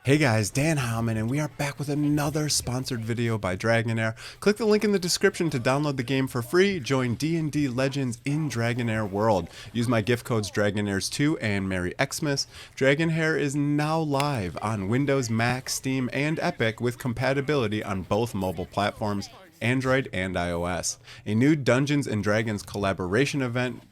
Hey guys, Dan Howman, and we are back with another sponsored video by Dragonheir. Click the link in the description to download the game for free. Join D&D Legends in Dragonheir World. Use my gift codes Dragonhairs2 and Merry Xmas. Dragonheir is now live on Windows, Mac, Steam, and Epic with compatibility on both mobile platforms, Android and iOS. A new Dungeons & Dragons collaboration event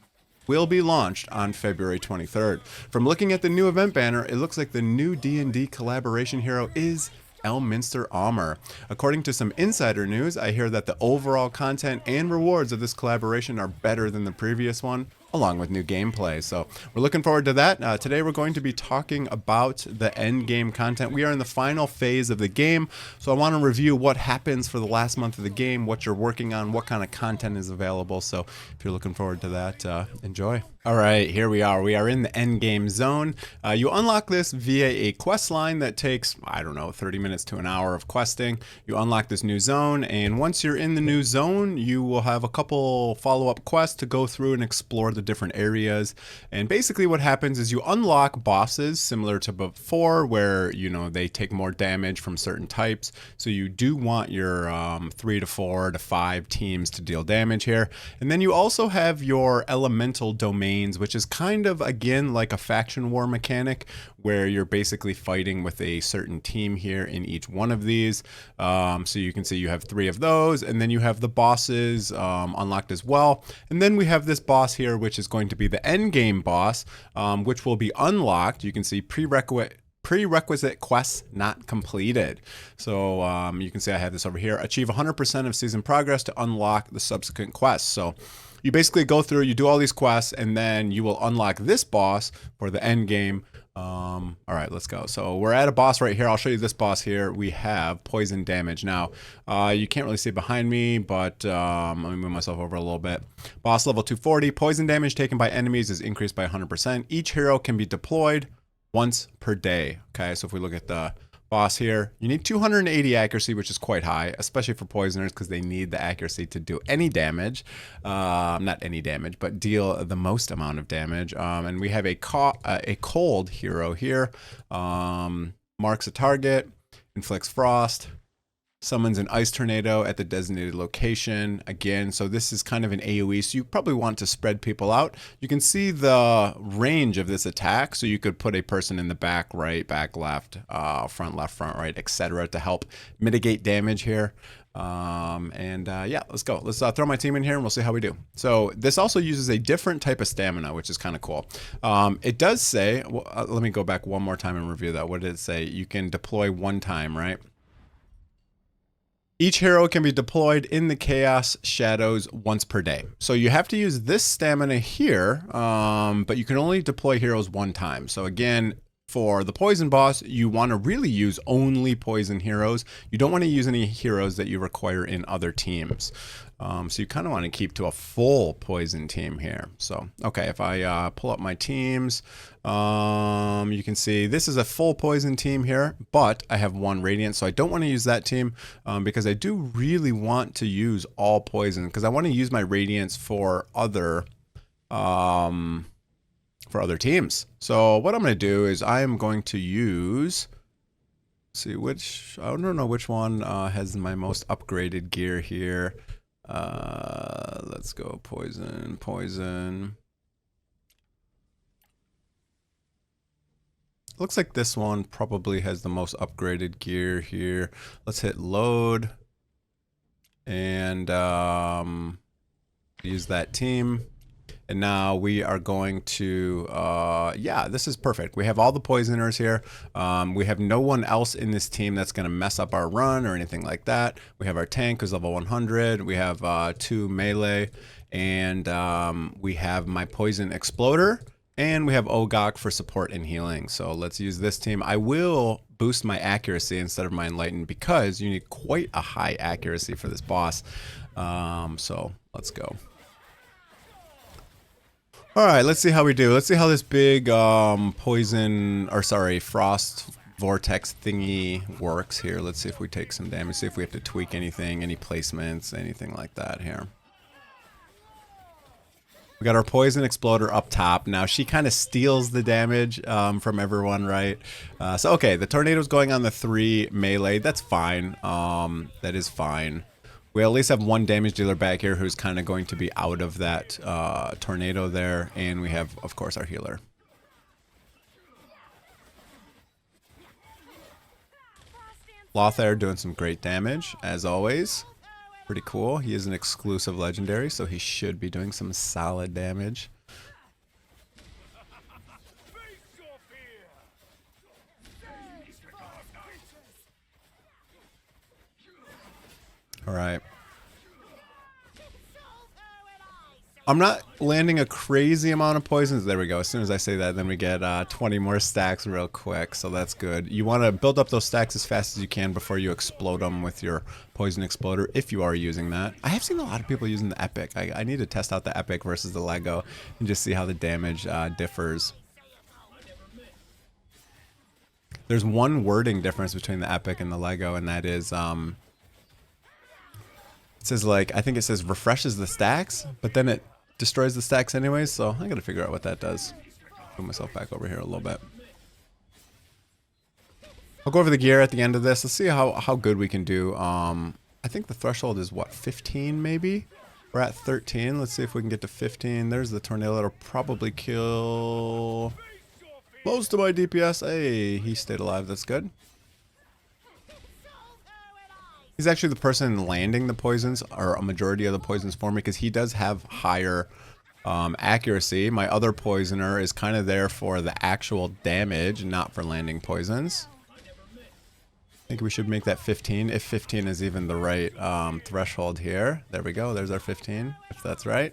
will be launched on February 23rd. From looking at the new event banner, it looks like the new D&D collaboration hero is Elminster Armor. According to some insider news, I hear that the overall content and rewards of this collaboration are better than the previous one, along with new gameplay. So we're looking forward to that. Today we're going to be talking about the end game content. We are in the final phase of the game, so I want to review what happens for the last month of the game, what you're working on, what kind of content is available. So if you're looking forward to that, enjoy. All right, here we are. We are in the end game zone. You unlock this via a quest line that takes, I don't know, 30 minutes to an hour of questing. You unlock this new zone, and once you're in the new zone, you will have a couple follow-up quests to go through and explore the different areas. And basically what happens is you unlock bosses similar to before, where, you know, they take more damage from certain types. So you do want your 3 to 4 to 5 teams to deal damage here. And then you also have your elemental domain, which is kind of, again, like a faction war mechanic where you're basically fighting with a certain team here in each one of these. So you can see you have 3 of those, and then you have the bosses unlocked as well. And then we have this boss here, which is going to be the end game boss, which will be unlocked. You can see prerequisite quests not completed. So you can see I have this over here. Achieve 100% of season progress to unlock the subsequent quests. So you basically go through, you do all these quests, and then you will unlock this boss for the end game. All right, let's go. So we're at a boss right here. I'll show you this boss here. We have poison damage. Now, you can't really see behind me, but let me move myself over a little bit. Boss level 240. Poison damage taken by enemies is increased by 100%. Each hero can be deployed once per day. Okay, so if we look at the boss here, you need 280 accuracy, which is quite high, especially for poisoners, because they need the accuracy to do any damage. Not any damage, but deal the most amount of damage. And we have a cold hero here. Marks a target, inflicts frost, summons an ice tornado at the designated location. Again, so this is kind of an AoE, so you probably want to spread people out. You can see the range of this attack, so you could put a person in the back right, back left, front right, etc. to help mitigate damage here. Yeah, let's go. Let's throw my team in here and we'll see how we do. So this also uses a different type of stamina, which is kind of cool. It does say, well, let me go back one more time and review that. What did it say? You can deploy one time, right? Each hero can be deployed in the Chaos Shadows once per day. So you have to use this stamina here, but you can only deploy heroes one time. So again, for the poison boss, you want to really use only poison heroes. You don't want to use any heroes that you require in other teams. So you kind of want to keep to a full poison team here. So, okay, if I pull up my teams, you can see this is a full poison team here, but I have 1 radiant, so I don't want to use that team because I do really want to use all poison, because I want to use my radiants for other teams. So what I'm going to do is I am going to use, see which, I don't know which one has my most upgraded gear here. Let's go poison. Looks like this one probably has the most upgraded gear here. Let's hit load and use that team. And now we are going to, yeah, this is perfect. We have all the poisoners here. We have no one else in this team that's going to mess up our run or anything like that. We have our tank who's level 100. We have 2 melee. And we have my poison exploder. And we have Ogok for support and healing. So let's use this team. I will boost my accuracy instead of my enlightened, because you need quite a high accuracy for this boss. So let's go. All right, let's see how we do. Let's see how this big frost vortex thingy works here. Let's see if we take some damage, see if we have to tweak anything, any placements, anything like that here. We got our poison exploder up top. Now she kind of steals the damage from everyone, right? So okay, the tornado's going on the 3 melee. That's fine. That is fine. We at least have 1 damage dealer back here who's kind of going to be out of that tornado there, and we have, of course, our healer. Lothar doing some great damage as always. Pretty cool. He is an exclusive legendary, so he should be doing some solid damage. All right. I'm not landing a crazy amount of poisons. There we go. As soon as I say that, then we get 20 more stacks real quick. So that's good. You want to build up those stacks as fast as you can before you explode them with your poison exploder, if you are using that. I have seen a lot of people using the epic. I need to test out the epic versus the Lego and just see how the damage differs. There's one wording difference between the epic and the Lego, and that is it says, like, I think it says refreshes the stacks, but then it destroys the stacks anyways, so I gotta figure out what that does. Put myself back over here a little bit. I'll go over the gear at the end of this. Let's see how good we can do. I think the threshold is what, 15 maybe? We're at 13. Let's see if we can get to 15. There's the tornado that'll probably kill most of my DPS. Hey, he stayed alive. That's good. He's actually the person landing the poisons, or a majority of the poisons for me, because he does have higher accuracy. My other poisoner is kind of there for the actual damage, not for landing poisons. I think we should make that 15, if 15 is even the right threshold here. There we go. There's our 15, if that's right.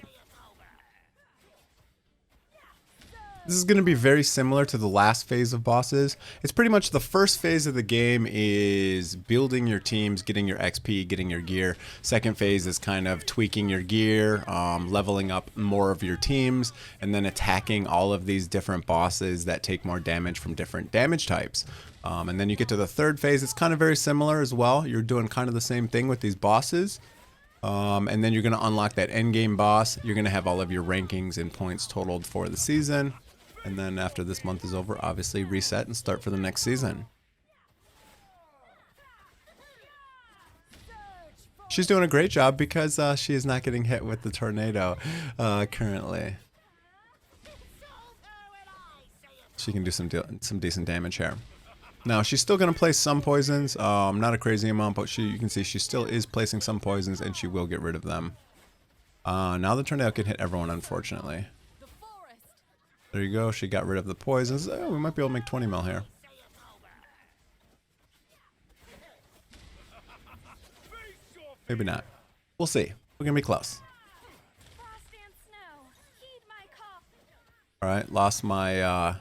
This is going to be very similar to the last phase of bosses. It's pretty much the first phase of the game is building your teams, getting your XP, getting your gear. Second phase is kind of tweaking your gear, leveling up more of your teams, and then attacking all of these different bosses that take more damage from different damage types. And then you get to the third phase. It's kind of very similar as well. You're doing kind of the same thing with these bosses. And then you're going to unlock that end game boss. You're going to have all of your rankings and points totaled for the season. And then after this month is over, obviously reset and start for the next season. She's doing a great job because she is not getting hit with the tornado currently. She can do some decent damage here. Now, she's still going to place some poisons. Not a crazy amount, but you can see she still is placing some poisons, and she will get rid of them. Now the tornado can hit everyone, unfortunately. There you go. She got rid of the poisons. Oh, we might be able to make 20 mil here. Maybe not. We'll see. We're going to be close. Alright, lost my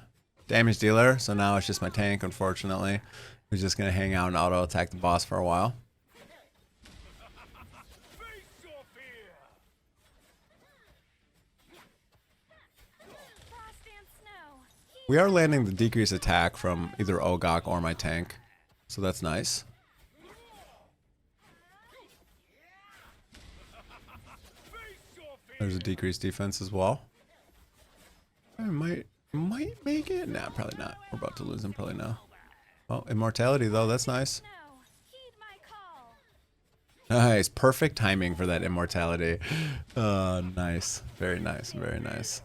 damage dealer, so now it's just my tank, unfortunately. Who's just going to hang out and auto-attack the boss for a while. We are landing the decreased attack from either Ogok or my tank, so that's nice. There's a decreased defense as well. I might make it. Nah, probably not. We're about to lose him probably now. Oh, immortality though, that's nice. Nice, perfect timing for that immortality. Nice, very nice, very nice.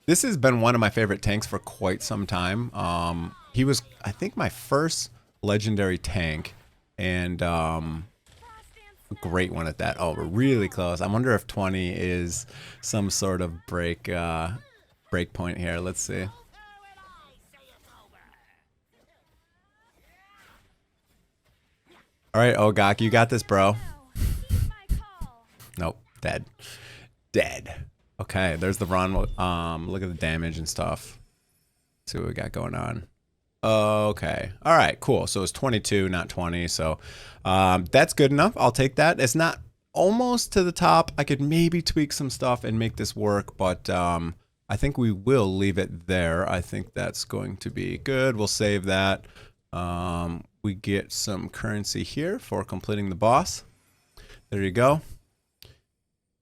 This has been one of my favorite tanks for quite some time. He was, I think, my first legendary tank, and a great one at that. Oh, we're really close. I wonder if 20 is some sort of break point here. Let's see. All right, Ogok, you got this, bro. Nope, dead. Dead. Okay, there's the run. Look at the damage and stuff. Let's see what we got going on. Okay. All right, cool. So it's 22, not 20. So that's good enough. I'll take that. It's not almost to the top. I could maybe tweak some stuff and make this work, but I think we will leave it there. I think that's going to be good. We'll save that. We get some currency here for completing the boss. There you go.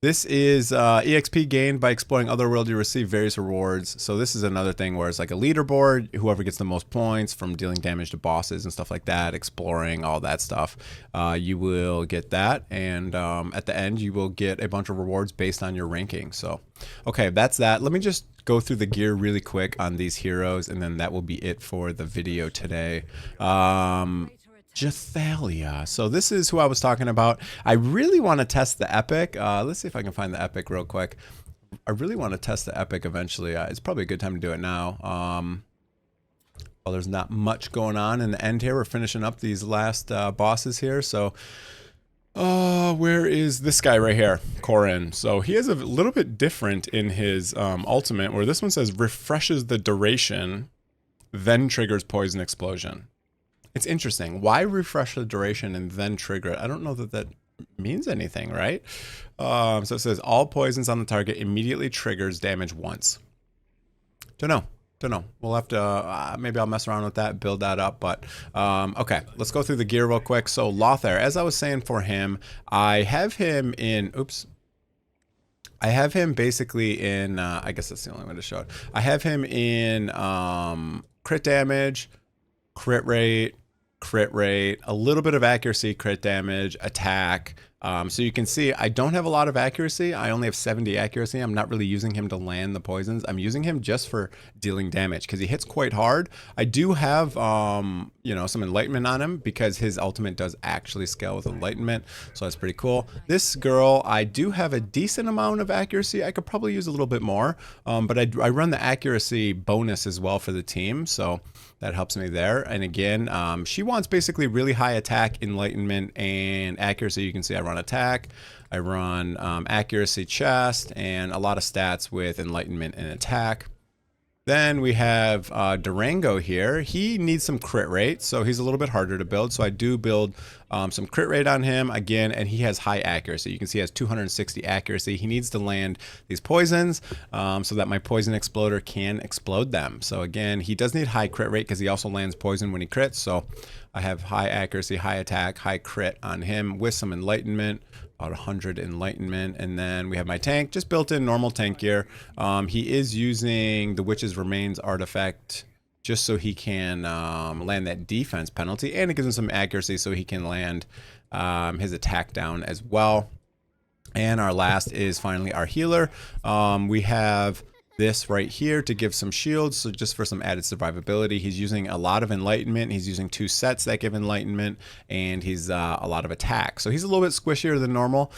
This is EXP gained by exploring other worlds. You receive various rewards. So this is another thing where it's like a leaderboard. Whoever gets the most points from dealing damage to bosses and stuff like that, exploring, all that stuff, you will get that. And at the end, you will get a bunch of rewards based on your ranking. So, okay, that's that. Let me just go through the gear really quick on these heroes, and then that will be it for the video today. Jathalia. So this is who I was talking about. I really want to test the epic. Let's see if I can find the epic real quick. I really want to test the epic eventually. It's probably a good time to do it now. Well, there's not much going on in the end here. We're finishing up these last bosses here. So, where is this guy right here? Corin. So he is a little bit different in his ultimate, where this one says refreshes the duration, then triggers poison explosion. It's interesting. Why refresh the duration and then trigger it? I don't know that that means anything, right? So it says all poisons on the target immediately triggers damage once. Don't know. We'll have to, maybe I'll mess around with that, build that up. But, okay, let's go through the gear real quick. So Lothar, as I was saying for him, I have him in, I have him basically in, I guess that's the only way to show it. I have him in crit damage, crit rate, a little bit of accuracy, crit damage, attack. So you can see I don't have a lot of accuracy. I only have 70 accuracy. I'm not really using him to land the poisons. I'm using him just for dealing damage because he hits quite hard. I do have, you know, some enlightenment on him because his ultimate does actually scale with enlightenment. So that's pretty cool. This girl, I do have a decent amount of accuracy. I could probably use a little bit more, but I run the accuracy bonus as well for the team. So that helps me there. And again, she wants basically really high attack, enlightenment, and accuracy. You can see I run attack, I run accuracy chest, and a lot of stats with enlightenment and attack. Then we have Durango here. He needs some crit rate, so he's a little bit harder to build. So I do build some crit rate on him again, and he has high accuracy. You can see he has 260 accuracy. He needs to land these poisons so that my poison exploder can explode them. So again, he does need high crit rate because he also lands poison when he crits. So I have high accuracy, high attack, high crit on him with some enlightenment. About 100 enlightenment. And then we have my tank, just built in normal tank gear. He is using the Witch's Remains artifact just so he can land that defense penalty, and it gives him some accuracy so he can land his attack down as well. And our last is finally our healer. We have this right here to give some shields, so just for some added survivability. He's using a lot of enlightenment. He's using 2 sets that give enlightenment, and he's a lot of attack. So he's a little bit squishier than normal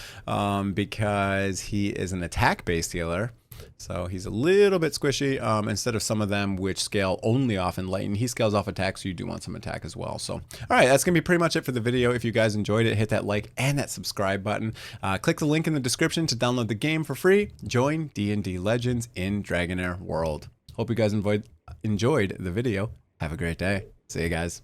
because he is an attack-based healer. So he's a little bit squishy instead of some of them which scale only off enlighten. He scales off attack, so you do want some attack as well. So, all right, that's going to be pretty much it for the video. If you guys enjoyed it, hit that like and that subscribe button. Click the link in the description to download the game for free. Join D&D Legends in Dragonheir World. Hope you guys enjoyed the video. Have a great day. See you guys.